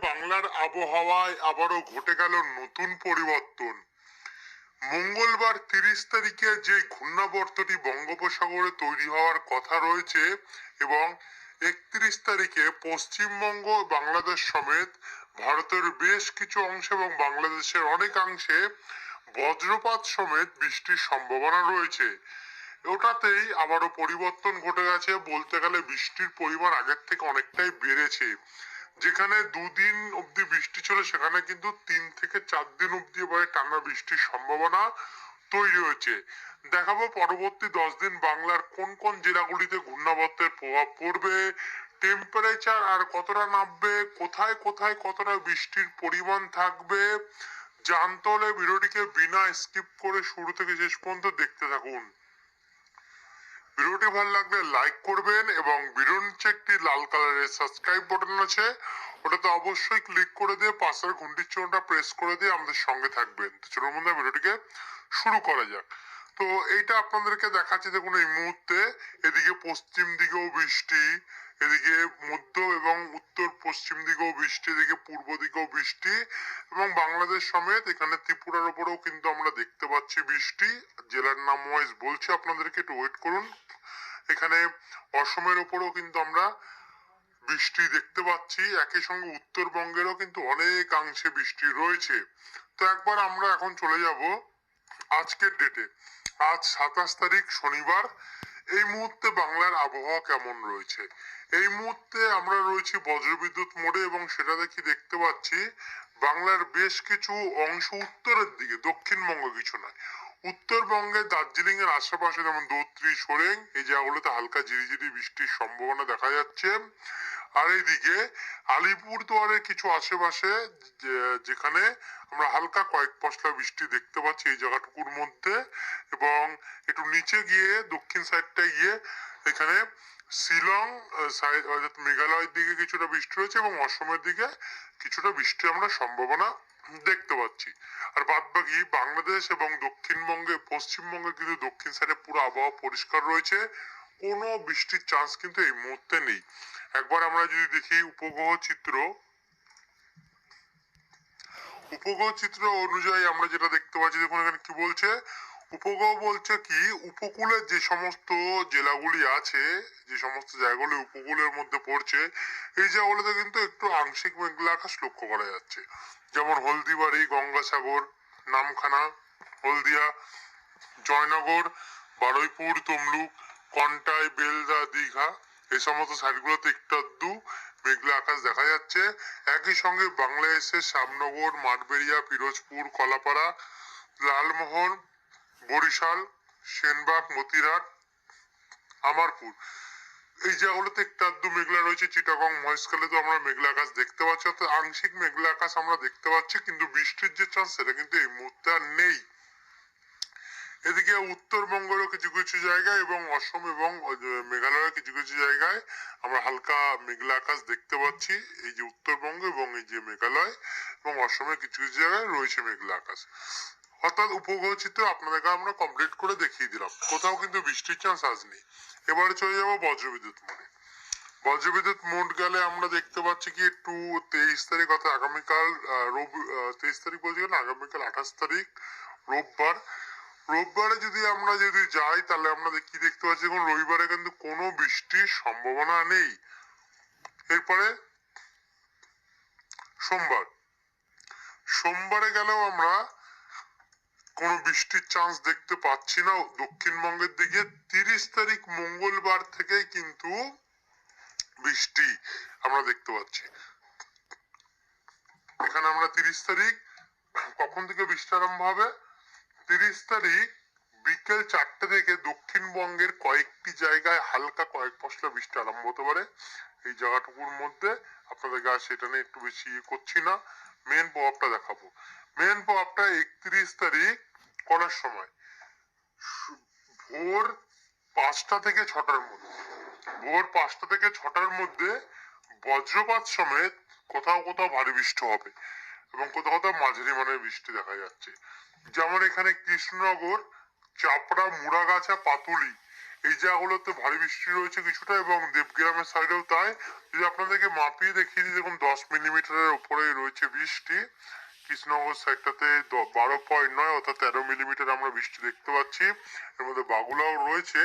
বাংলার আবহাওয়ায় আবারও ঘটে গেল নতুন পরিবর্তন। মঙ্গলবার 30 তারিখে যে ঘূর্ণাবর্তটি বঙ্গোপসাগরে তৈরি হওয়ার কথা রয়েছে এবং 31 তারিখে পশ্চিমবঙ্গ, বাংলাদেশ সমেত ভারতের বেশ কিছু অংশ এবং বাংলাদেশের অনেকাংশে বজ্রপাত সমেত বৃষ্টির সম্ভাবনা রয়েছে। ওটাতেই আবারও পরিবর্তন ঘটে গেছে, বলতে গেলে বৃষ্টির পরিমাণ আগের থেকে অনেকটাই বেড়েছে। যেখানে দুদিন অব্দি বৃষ্টি ছিল সেখানে কিন্তু 3 থেকে 4 দিন অব্দি এবারে টানা বৃষ্টির সম্ভাবনা তৈরি হয়েছে। দেখাবো পরবর্তী 10 দিন বাংলার কোন কোন জেলাগুলিতে ঘূর্ণাবর্তের প্রভাব পড়বে, টেম্পারেচার আর কতটা নামবে, কোথায় কোথায় কতটা বৃষ্টির পরিমাণ থাকবে। জানতে হলে ভিডিওটিকে বিনা স্কিপ করে শুরু থেকে শেষ পর্যন্ত দেখতে থাকুন। ভিডিওটি ভালো লাগলে লাইক করবেন এবং ভিডিওর নিচে একটি লাল কালারের সাবস্ক্রাইব বাটন আছে, ওটাতে অবশ্যই ক্লিক করে দিয়ে পাশের ঘন্টির চিহ্নটা প্রেস করে দিয়ে আমাদের সঙ্গে থাকবেন। তো চলুন বন্ধুরা ভিডিওটিকে শুরু করা যাক। তো এইটা আপনাদেরকে দেখাচ্ছি, দেখুন এই মুহূর্তে এদিকে পশ্চিম দিকেও বৃষ্টি, এদিকে মধ্য এবং উত্তর পশ্চিম দিকেও বৃষ্টি, এদিকে পূর্ব দিকেও বৃষ্টি এবং বাংলাদেশ সমেত এখানে ত্রিপুরার উপরেও কিন্তু আমরা দেখতে পাচ্ছি বৃষ্টি। জেলার নাম ওয়াইজ বলছি আপনাদেরকে, একটু ওয়েট করুন। এখানে অসমের উপরেও কিন্তু আমরা বৃষ্টি দেখতে পাচ্ছি, একই সঙ্গে উত্তরবঙ্গেরও কিন্তু অনেকাংশে বৃষ্টি রয়েছে। তো একবার আমরা এখন চলে যাব আজকের ডেটে। আজ 27 তারিখ শনিবার। এই মুহূর্তে বাংলার আবহাওয়া কেমন রয়েছে? এই মুহূর্তে আমরা রয়েছি বজ্রবিদ্যুৎ মোডে এবং সেটা দেখতে পাচ্ছি বাংলার বেশ কিছু অংশ উত্তরের দিকে, দক্ষিণবঙ্গ কিছু নয়, উত্তরবঙ্গে দার্জিলিং এর আশেপাশে যেমন দৌত্রি, সোরেং এই জায়গাগুলোতে হালকা ঝিরিঝিরি বৃষ্টির সম্ভাবনা দেখা যাচ্ছে। আর এইদিকে আলিপুরদুয়ারের কিছু আশেপাশে যেখানে আমরা হালকা কয়েক পশলা বৃষ্টি দেখতে পাচ্ছি এই জায়গাটুকুর মধ্যে, এবং একটু নিচে গিয়ে দক্ষিণ সাইডটায় গিয়ে এখানে শিলং সাইড অর্থাৎ মেঘালয়ের দিকে কিছুটা বৃষ্টি রয়েছে এবং অসমের দিকে কিছুটা বৃষ্টি আমরা সম্ভাবনা দেখতে পাচ্ছি। আর বাদ বাকি বাংলাদেশ এবং দক্ষিণবঙ্গে, পশ্চিমবঙ্গে কিন্তু দক্ষিণ সাইডে পুরো আবহাওয়া পরিষ্কার রয়েছে, কোনো বৃষ্টির চান্স কিন্তু এই মুহূর্তে নেই। একবার আমরা যদি দেখি উপগ্রহ চিত্র অনুযায়ী আমরা যেটা দেখতে পাচ্ছি, দেখুন এখানে কি বলছে। উপগ্রহ বলছে কি, উপকূলের যে সমস্ত জেলাগুলি আছে, যে সমস্ত জায়গাগুলি উপকূলের মধ্যে পড়ছে, এই জায়গাগুলোতে কিন্তু একটু আংশিক মেঘলা আকাশ লক্ষ্য করা যাচ্ছে। যেমন হলদিবাড়ি, গঙ্গাসাগর, নামখানা, হলদিয়া, জয়নগর, বারুইপুর, তমলুক, কন্টাই, বেলদা, দীঘা এই সমস্ত সাইডগুলোতে একটু আধটু মেঘলা আকাশ দেখা যাচ্ছে। একই সঙ্গে বাংলাদেশের শ্যামনগর, মাঠবেড়িয়া, পিরোজপুর, কলাপাড়া, লালমোহন, বরিশাল, সেনবাগ, মতিরাট, আমারপুর এই জায়গাগুলোতে একটু আধটু মেঘলা রয়েছে। চিটাগং, মহেশখালে তো আমরা মেঘলা আকাশ দেখতে পাচ্ছি, অর্থাৎ আংশিক মেঘলা আকাশ আমরা দেখতে পাচ্ছি, কিন্তু বৃষ্টির যে চান্স সেটা কিন্তু এই মুহূর্তে আর নেই। এদিকে উত্তরবঙ্গেরও কিছু কিছু জায়গায় এবং অসম এবং মেঘালয়ের কিছু কিছু জায়গায় আমরা হালকা মেঘলা আকাশ দেখতে পাচ্ছি। এই যে উত্তরবঙ্গ এবং এই যে মেঘালয় এবং অসমের কিছু কিছু জায়গায় রয়েছে মেঘলা আকাশ। অর্থাৎ উপগ্রহ চিত্র আপনাদেরকে আমরা কমপ্লিট করে দেখিয়ে দিলাম, কোথাও কিন্তু বৃষ্টির চান্স আজ নেই। এবারে চলে যাবো বজ্রবিদ্যুৎ মোডে। বজ্রবিদ্যুৎ মোড গেলে আমরা দেখতে পাচ্ছি কি, একটু 23 তারিখ অর্থাৎ আগামীকাল 23 তারিখ বলছি না, আগামীকাল 28 তারিখ রোববার। রোববারে যদি আমরা যাই তাহলে আমরা কি দেখতে পাচ্ছি, এখন রবিবারে কিন্তু কোনো বৃষ্টির সম্ভাবনা নেই। এরপরে সোমবারে গেলেও আমরা কোনো বৃষ্টির চান্স দেখতে পাচ্ছি না দক্ষিণবঙ্গের দিকে। 30 তারিখ মঙ্গলবার থেকে কিন্তু বৃষ্টি আমরা দেখতে পাচ্ছি। এখানে আমরা 30 তারিখ কখন থেকে বৃষ্টি আরম্ভ হবে, 30 তারিখ বিকেল 4টে থেকে দক্ষিণবঙ্গের কয়েকটি জায়গায় হালকা কয়েক পশলা বৃষ্টি আরম্ভ হতে পারে। এই জায়গাটুকুর মধ্যে আপনাদেরকে আর সেটা নিয়ে একটু বেশি করছি না, মেন প্রভাবটা দেখাবো। মেন প্রভাবটা 31 তারিখ করার সময় ভোর 5টা থেকে 6টার মধ্যে, ভোর 5টা থেকে 6টার মধ্যে বজ্রপাত সমেত কোথাও কোথাও ভারী বৃষ্টি হবে এবং কোথাও কোথাও মাঝারি মানের বৃষ্টি দেখা যাচ্ছে। যেমন এখানে কৃষ্ণনগর, চাপড়া, মুড়াগাছা, পাতুলি এই জায়গাগুলোতে ভারী বৃষ্টি রয়েছে কিছুটা, এবং দেবগ্রামের সাইডেও তাই। যদি আপনাদেরকে মাপিয়ে দেখিয়ে দিই, দেখুন 10 মিলিমিটারের উপরে রয়েছে বৃষ্টি। কৃষ্ণনগর সাইডটাতে 12.9 অর্থাৎ 13 মিলিমিটার আমরা বৃষ্টি দেখতে পাচ্ছি। এর মধ্যে বাগুলাও রয়েছে,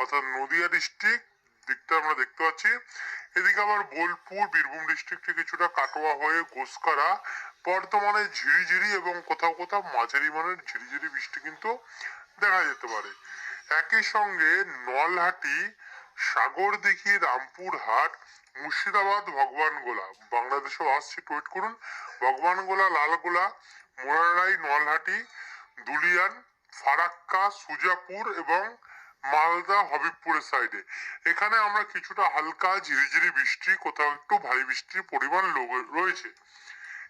অর্থাৎ নদিয়া ডিস্ট্রিক্ট দিকটা আমরা দেখতে পাচ্ছি। এদিকে আবার বোলপুর বীরভূম ডিস্ট্রিক্টে কিছুটা কাটোয়া হয়ে ঘোষকারা বর্তমানে ঝিরিঝিরি এবং কোথাও কোথাও মাঝারি মানের ঝিরিঝিরি বৃষ্টি কিন্তু দেখা যেতে পারে। একই সঙ্গে নলহাটি, সাগরদিঘি, রামপুরহাট, মুর্শিদাবাদ, ভগবানগোলা, বাংলাদেশেও আসছে, টুইট করুন, ভগবানগোলা, লালগোলা, মোরারাই, নলহাটি, দুলিয়ান, ফারাক্কা, সুজাপুর এবং মালদা হবিবপুরের সাইডে এখানে আমরা কিছুটা হালকা ঝিরিঝিরি বৃষ্টি, কোথাও একটু ভারী বৃষ্টির পরিমাণ রয়েছে।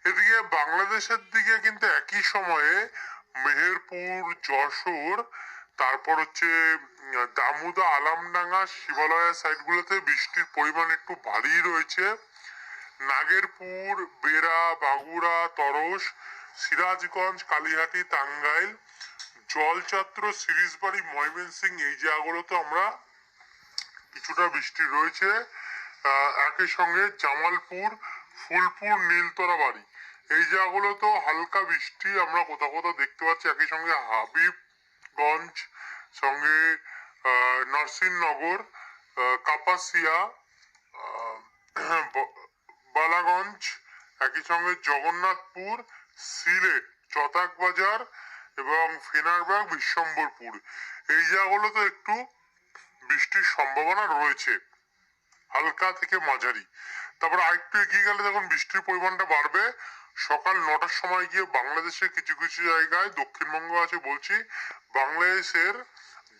এদিকে বাংলাদেশের দিকে কিন্তু একই সময়ে মেহেরপুর, যশোর, তারপর হচ্ছে দামুদা, আলামডাঙ্গা, শিবালয়া সাইডগুলোতে বৃষ্টির পরিমাণ একটু ভারী রয়েছে। নাগেরপুর, বেড়া, বাগুড়া, তরস, সিরাজগঞ্জ, কালীহাটি, টাঙ্গাইল, জলচত্র, সিরিজবাড়ি, ময়মনসিং এই জায়গাগুলোতে আমরা কিছুটা বৃষ্টি রয়েছে। একই সঙ্গে জামালপুর, ফুলপুর, নীলতরা বাড়ি এই জায়গাগুলোতেও হালকা বৃষ্টি আমরা কোথাও কোথাও দেখতে পাচ্ছি। একই সঙ্গে হাবিবগঞ্জ, সঙ্গে নরসিংনগর, কাপাসিয়া, বালাগঞ্জ, একই সঙ্গে জগন্নাথপুর, সিলেট, চতাকবাজার এবং ফেনারবাগ, বিশ্বম্বরপুর এই জায়গাগুলোতে একটু বৃষ্টির সম্ভাবনা রয়েছে, হালকা থেকে মাঝারি। তারপর আরেকটু এগিয়ে গেলে দেখুন বৃষ্টির পরিমাণটা বাড়বে। সকাল 9টার সময় গিয়ে বাংলাদেশের কিছু কিছু জায়গায়, দক্ষিণবঙ্গ আছে বলছি, বাংলাদেশের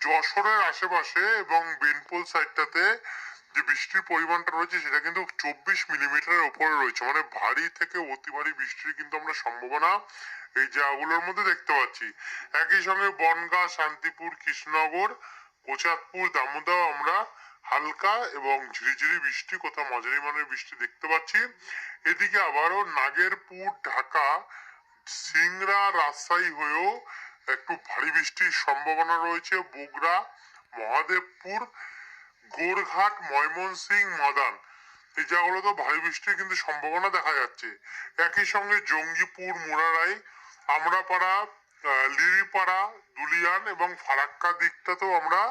যশোরের আশেপাশে এবং বেনপোল সাইডটাতে যে বৃষ্টির পরিমাণটা রয়েছে সেটা কিন্তু 24 মিলিমিটারের উপরে রয়েছে, মানে ভারী থেকে অতি ভারী বৃষ্টির কিন্তু আমরা সম্ভাবনা এই জায়গাগুলোর মধ্যে দেখতে পাচ্ছি। একই সঙ্গে বনগাঁ, শান্তিপুর, কৃষ্ণনগর, কোচাতপুর, দামোদা আমরা হালকা এবং ঝিরিঝিরি বৃষ্টি, কোথাও মাঝারি মানের বৃষ্টি দেখতে পাচ্ছি। এদিকে আবারও নাগেরপুর, ঢাকা, সিংড়া, রাজশাহী হয়েও একটু ভারী বৃষ্টির সম্ভাবনা রয়েছে। বগুড়া, মহাদেবপুর, গোরঘাট, ময়মনসিং, মাদান এই জায়গাগুলোতে ভারী বৃষ্টির কিন্তু সম্ভাবনা দেখা যাচ্ছে। একই সঙ্গে জঙ্গিপুর, মুরারাই, আমরাপাড়া, লিরিপাড়া, দুলিয়ান এবং ফারাক্কা দিকটাতেও আমরা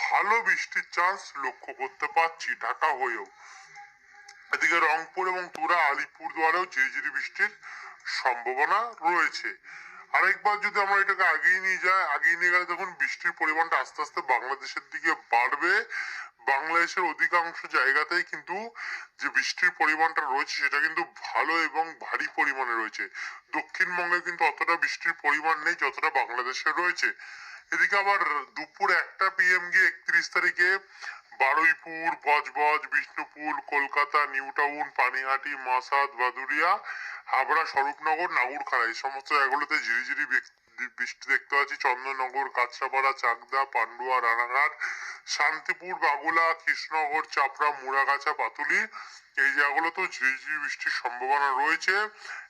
ভালো বৃষ্টির চান্স লক্ষ্য করতে পারছি ঢাকা হয়েও। এদিকে রংপুর এবং তুরা, আলিপুরদুয়ারেও ঝিরিঝিরি বৃষ্টির সম্ভাবনা রয়েছে। আরেকবার যদি আমরা এটাকে আগিয়ে নিয়ে যাই, আগিয়ে নিয়ে গেলে দেখুন বৃষ্টির পরিমাণটা আস্তে আস্তে বাংলাদেশের দিকে বাড়বে। বাংলাদেশের অধিকাংশ জায়গাতেই কিন্তু যে বৃষ্টির পরিমাণটা রয়েছে সেটা কিন্তু ভালো এবং ভারী পরিমাণে রয়েছে। দক্ষিণবঙ্গে কিন্তু অতটা বৃষ্টির পরিমাণ নেই যতটা বাংলাদেশে রয়েছে। এদিকে আবার দুপুর 1টা PM গিয়ে 31 তারিখে বারুইপুর, বজবজ, বিষ্ণুপুর, কলকাতা, নিউ টাউন, পানিহাটি, মাসাদ, ভাদুরিয়া, হাবড়া, স্বরূপনগর, নাগুরখাড়া এই সমস্ত জায়গাগুলোতে ঝিরিঝিরি বৃষ্টি দেখতে পাচ্ছি। চন্দননগর, কাঁচরাপাড়া, চাকদা, পান্ডুয়া, রানাঘাট, শান্তিপুর, বাগুলা, কৃষ্ণনগর, চাপড়া, মুড়াগাছা, পাতুলি এই জায়গাগুলোতেও ঝিরিঝিরি বৃষ্টির সম্ভাবনা রয়েছে।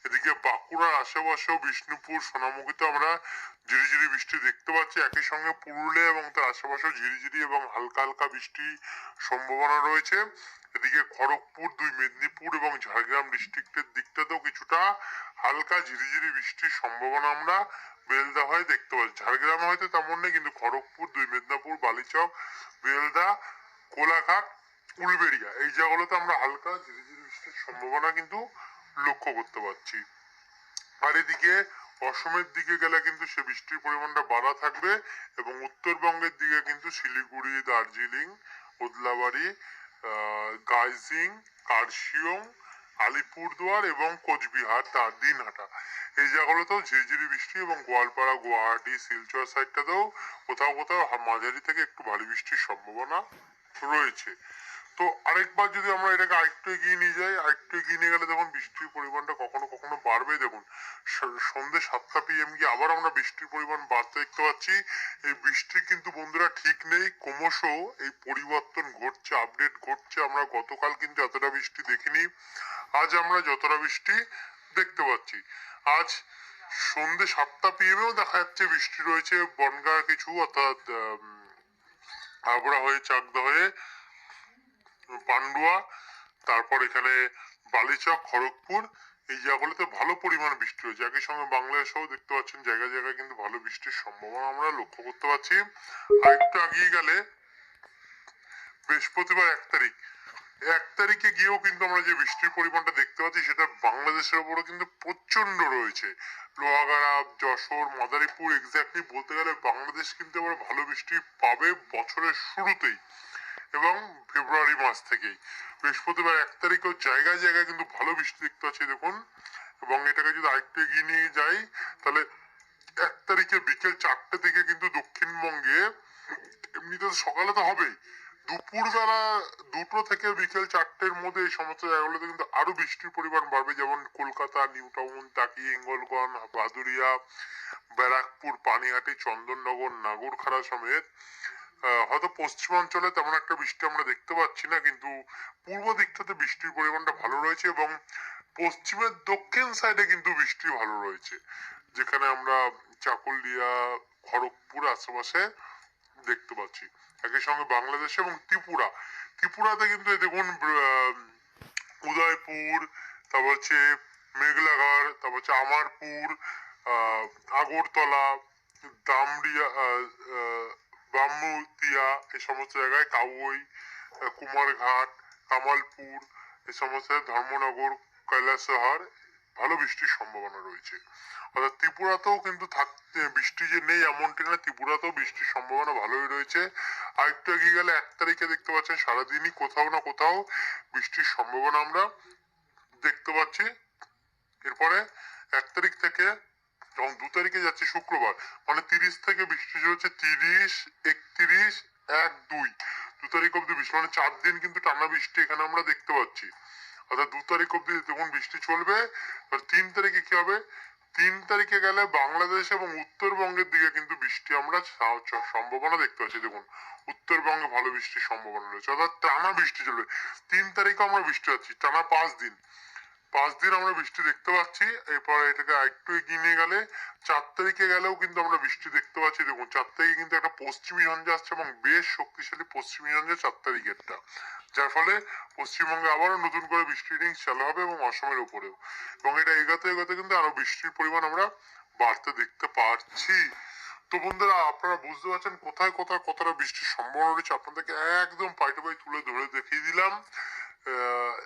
এদিকে বাঁকুড়ার আশেপাশেও বিষ্ণুপুর, সোনামুখীতে আমরা ঝিরিঝিরি বৃষ্টি দেখতে পাচ্ছি। একই সঙ্গে পুরুলিয়া এবং তার আশেপাশেও ঝিরিঝিরি এবং হালকা হালকা বৃষ্টির সম্ভাবনা রয়েছে। এদিকে খড়গপুর, 2 মেদিনীপুর এবং ঝাড়গ্রাম ডিস্ট্রিক্টের দিকটাতেও কিছুটা হালকা ঝিরিঝিরি বৃষ্টির সম্ভাবনা আমরা বেলদা হয়ে দেখতে পাচ্ছি। ঝাড়গ্রামে হয়তো তেমন নেই, কিন্তু খড়গপুর, 2 মেদিনীপুর, বালিচক, বেলদা, কোলাঘাট, উলবেড়িয়া এই জায়গাগুলোতে আমরা হালকা ঝিরিঝিরি বৃষ্টির সম্ভাবনা কিন্তু লক্ষ্য করতে পারছি। আর এদিকে অসমের দিকে গেলে কিন্তু সে বৃষ্টির পরিমাণটা বাড়া থাকবে এবং উত্তরবঙ্গের দিকে কিন্তু শিলিগুড়ি, দার্জিলিং, ওদলাবাড়ি, গাইজিং, কার্শিয়ং, আলিপুরদুয়ার এবং কোচবিহার, দিনহাটা এই জায়গাগুলোতেও ঝিরিঝিরি বৃষ্টি এবং গোয়ালপাড়া, গুয়াহাটি, শিলচর সাইডটাতেও কোথাও কোথাও মাঝারি থেকে একটু ভারী বৃষ্টির সম্ভাবনা রয়েছে। তো আরেকবার যদি আমরা এটাকে আরেকটু এগিয়ে নিয়ে যাই, আরেকটু এগিয়ে নিয়ে গেলে দেখুন বৃষ্টির পরিমাণটা কখনো কখনো বাড়বে। দেখুন সন্ধ্যে 7টা PM গিয়ে আবার আমরা বৃষ্টির পরিমাণ বাড়তে দেখতে পাচ্ছি। এই বৃষ্টির কিন্তু বন্ধুরা ঠিক নেই, ক্রমশ এই পরিবর্তন ঘটছে, আপডেট ঘটছে। আমরা গতকাল কিন্তু এতটা বৃষ্টি দেখিনি, আজ আমরা যতটা বৃষ্টি দেখতে পাচ্ছি। আজ সন্ধ্যে 7টা PM-এও দেখা যাচ্ছে বৃষ্টি রয়েছে বনগাঁ কিছু, অর্থাৎ হাবড়া হয়ে চাকদা হয়ে পান্ডুয়া, তারপর এখানে বালিচক, খড়গপুর, এই জায়গাগুলোতে ভালো পরিমাণ বৃষ্টি হয়েছে। একই সঙ্গে বাংলাদেশেও দেখতে পাচ্ছেন জায়গায় জায়গায় কিন্তু ভালো বৃষ্টির সম্ভাবনা আমরা লক্ষ্য করতে পারছি। আর একটু এগিয়ে গেলে বৃহস্পতিবার 1 তারিখ, 1 তারিখে গিয়েও কিন্তু আমরা যে বৃষ্টির পরিমাণটা দেখতে পাচ্ছি সেটা বাংলাদেশের উপরে কিন্তু প্রচন্ড রয়েছে। লোহাগাড়া, যশোর, মাদারীপুর, এক্স্যাক্টলি বলতে গেলে বাংলাদেশ কিন্তু আবার ভালো বৃষ্টি পাবে বছরের শুরুতেই এবং ফেব্রুয়ারি মাস থেকেই। বৃহস্পতিবার 1 তারিখেও জায়গায় জায়গায় কিন্তু ভালো বৃষ্টি দেখতে পাচ্ছি দেখুন। এবং এটাকে যদি আরেকটু এগিয়ে নিয়ে যাই তাহলে 1 তারিখে বিকেল 4টে থেকে কিন্তু দক্ষিণবঙ্গে এমনিতে সকালে তো হবেই, দুপুরবেলা 2টো থেকে বিকেল 4টের মধ্যে এই সমস্ত জায়গাগুলোতে কিন্তু আরো বৃষ্টির পরিমাণ বাড়বে। যেমন কলকাতা, নিউ টাউন, টাকি, হিঙ্গলগঞ্জ, ভাদুরিয়া, ব্যারাকপুর, পানিহাটি, চন্দননগর, নাগরখাড়া সমেত হয়তো পশ্চিমাঞ্চলে তেমন একটা বৃষ্টি আমরা দেখতে পাচ্ছি না, কিন্তু পূর্ব দিকটাতে বৃষ্টির পরিমাণটা ভালো রয়েছে এবং পশ্চিমের দক্ষিণ সাইডে কিন্তু বৃষ্টি ভালো রয়েছে, যেখানে আমরা চাকুলিয়া, খড়গপুর আশেপাশে দেখতে পাচ্ছি। একই সঙ্গে বাংলাদেশ এবং ত্রিপুরাতে কিন্তু দেখুন উদয়পুর, তারপর হচ্ছে মেঘলাঘর, তারপর হচ্ছে আমারপুর, আগরতলা, দামড়িয়া, বামুতিয়া, এই সমস্ত জায়গায় কাউই, কুমারঘাট, কামালপুর, এই সমস্ত ধর্মনগর, কৈলাসহর ভালো বৃষ্টির সম্ভাবনা রয়েছে। অর্থাৎ ত্রিপুরাতেও কিন্তু বৃষ্টি যে নেই এমনটি না, ত্রিপুরাতেও বৃষ্টির সম্ভাবনা ভালোই রয়েছে। আর একটু এগিয়ে গেলে 1 তারিখে দেখতে পাচ্ছেন সারাদিনই কোথাও না কোথাও বৃষ্টির সম্ভাবনা আমরা দেখতে পাচ্ছি। এরপরে 1 তারিখ থেকে যখন 2 তারিখে যাচ্ছে শুক্রবার, মানে 30 থেকে বৃষ্টি হচ্ছে 30, 31, 1, 2, 2 তারিখ অব্দি বৃষ্টি, মানে 4 দিন কিন্তু টানা বৃষ্টি এখানে আমরা দেখতে পাচ্ছি। অর্থাৎ 2 তারিখ অব্দি যখন বৃষ্টি চলবে। 3 তারিখে কি হবে? 3 তারিখে গেলে বাংলাদেশ এবং উত্তরবঙ্গের দিকে কিন্তু বৃষ্টি আমরা সম্ভাবনা দেখতে পাচ্ছি। দেখুন উত্তরবঙ্গে ভালো বৃষ্টির সম্ভাবনা রয়েছে, অর্থাৎ টানা বৃষ্টি চলবে। 3 তারিখে আমরা বৃষ্টি পাচ্ছি টানা 5 দিন, 5 দিন আমরা বৃষ্টি দেখতে পাচ্ছি। এরপরে এটাকে আরেকটু এগিয়ে নিয়ে গেলে 4 তারিখে গেলেও কিন্তু আমরা বৃষ্টি দেখতে পাচ্ছি। দেখুন 4 তারিখে কিন্তু একটা পশ্চিমী ঝঞ্ঝা আসছে এবং বেশ শক্তিশালী পশ্চিমী ঝঞ্ঝা 4 তারিখেরটা, যার ফলে পশ্চিমবঙ্গে আবারও নতুন করে বৃষ্টির রিং চালু হবে এবং অসমের উপরেও। এবং এটা এগোতে এগোতে কিন্তু আরো বৃষ্টির পরিমাণ আমরা বাড়তে দেখতে পাচ্ছি। তো বন্ধুরা আপনারা বুঝতে পারছেন কোথায় কোথায় কতটা বৃষ্টির সম্ভাবনা রয়েছে, আপনাদেরকে একদম পাই টু পাই তুলে ধরে দেখিয়ে দিলাম।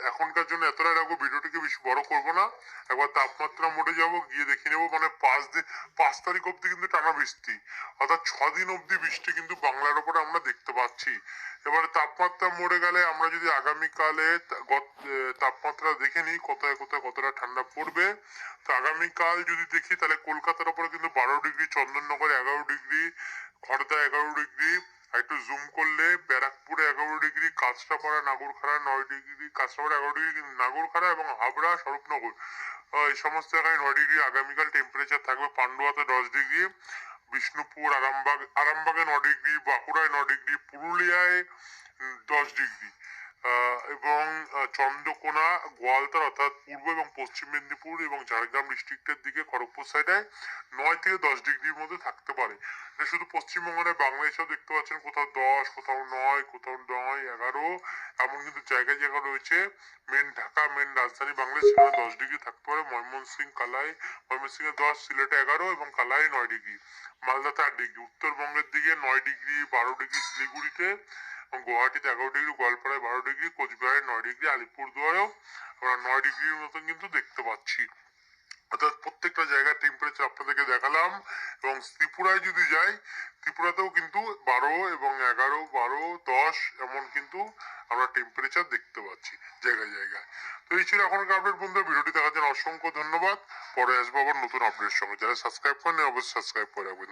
এখনকার জন্য এতটাই রাখবো, ভিডিওটিকে বেশি বড় করবো না। একবার তাপমাত্রা মোডে যাবো, গিয়ে দেখে নেবো। মানে 5 তারিখ অব্দি কিন্তু টানা বৃষ্টি, অর্থাৎ 6 দিন অব্দি বৃষ্টি কিন্তু বাংলার উপরে আমরা দেখতে পাচ্ছি। এবারে তাপমাত্রা মোড়ে গেলে আমরা যদি আগামীকালে তাপমাত্রা দেখে নিই কোথায় কোথায় কতটা ঠান্ডা পড়বে। তো আগামীকাল যদি দেখি তাহলে কলকাতার উপরে কিন্তু 12 ডিগ্রি, চন্দননগরে 11 ডিগ্রি, খড়দা 11 ডিগ্রি, একটু জুম করলে ব্যারাকপুরে 11 degree, Kanchrapara, নাগরখাড়া 9 degree, Kanchrapara 11 degree, নাগরখাড়া এবং হাবড়া, স্বরূপনগর এই সমস্ত জায়গায় 9 ডিগ্রি আগামীকাল টেম্পারেচার থাকবে। পান্ডুয়াতে 10 ডিগ্রি, বিষ্ণুপুর, আরামবাগে 9 ডিগ্রি, বাঁকুড়ায় 9 ডিগ্রি, পুরুলিয়ায় 10 ডিগ্রি, এবং চন্দ্রকোনা, গোয়ালতর অর্থাৎ পূর্ব এবং পশ্চিম মেদিনীপুর এবং ঝাড়গ্রাম ডিস্ট্রিক্টের দিকে খড়গপুর সাইডে 9 থেকে 10 ডিগ্রির মধ্যে থাকতে পারে। এটা শুধু পশ্চিমবঙ্গ নয়, বাংলাদেশেও দেখতে পাচ্ছেন কোথাও 10, কোথাও 9, কোথাও 9, 11, এমন কিন্তু জায়গায় জায়গা রয়েছে। মেন ঢাকা, মেন রাজধানী বাংলাদেশ, সেখানে 10 ডিগ্রি থাকতে পারে। ময়মনসিংহে 10, সিলেটে 11 এবং কালাই 9 ডিগ্রি, মালদাতে 8 ডিগ্রি, উত্তরবঙ্গের দিকে 9 ডিগ্রি, 12 ডিগ্রি শিলিগুড়িতে, গুয়াহাটিতে 11 ডিগ্রি, গোয়ালপাড়ায় 12 ডিগ্রি, কোচবিহারে 9 ডিগ্রি, আলিপুরদুয়ারেও আমরা 9 ডিগ্রির মতন কিন্তু দেখতে পাচ্ছি। অর্থাৎ প্রত্যেকটা জায়গার টেম্পারেচার আপনাদেরকে দেখালাম। এবং ত্রিপুরায় যদি যাই, ত্রিপুরাতেও কিন্তু 12 এবং 11, 12, 10 এমন কিন্তু আমরা টেম্পারেচার দেখতে পাচ্ছি জায়গায় জায়গায়। তো এই ছিল এখনকার আপডেট বন্ধুরা। ভিডিওটি দেখার জন্য অসংখ্য ধন্যবাদ। পরে আসবো আবার নতুন আপডেটের সঙ্গে। যারা সাবস্ক্রাইব করেন অবশ্যই সাবস্ক্রাইব করে রাখবেন।